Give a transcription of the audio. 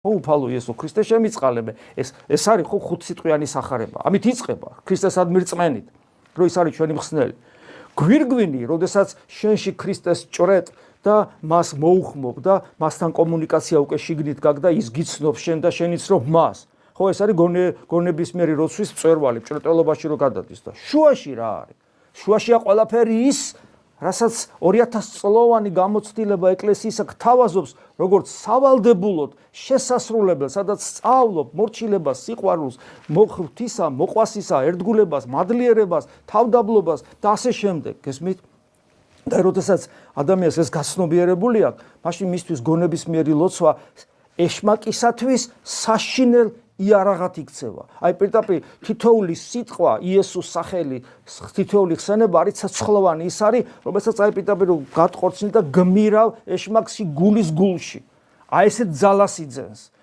მოუფალო იესო ქრისტე შემიწყალებ. ეს არის ხო ხუთსიტყვიანი სახარება. ამით იწყება ქრისტესადმი რწმენით, რომ ის არის ჩვენი მხსნელი. გვირგვინი, როდესაც შენში ქრისტეს ჭრეთ და მას მოუხმობ და მასთან კომუნიკაცია უკვე შიგნით გაქვს და ის გიცნობს შენ და შენიცნობ მას. ხო, ეს არის გონებისმიერი როცვის მწვერვალი, ჭრეტველობაში რო გადადის და შუაში რა არის? შუაშია ყველაფერი ის, რასაც 2000 წლოვანი გამოცდილება ეკლესიისა გთავაზობს, როგორც სავალდებულოდ შესასრულებელს, სადაც სწავლობ მორჩილებას, სიყვარულს, ღვთისა, მოყვასისა, ერთგულებას, მადლიერებას, თავდაბლობას და ასე შემდეგ. გესმით? და როდესაც ადამიანს ეს გაცნობიერებული აქვს, მაშინ მისთვის გონებისმიერი ლოცვა ეშმაკისათვის საშინელ იარაღად იქცევა. აი პირდაპირ თითოეული სიტყვა, იესოს სახელი, თითოეული ხსენება არის ცოცხლოვანი, ის არის, რომელსაც აი პირდაპირ გატყორცნი და გმირავ ეშმაკსი გულის გულში. აი ესეთ ძალას იძენს.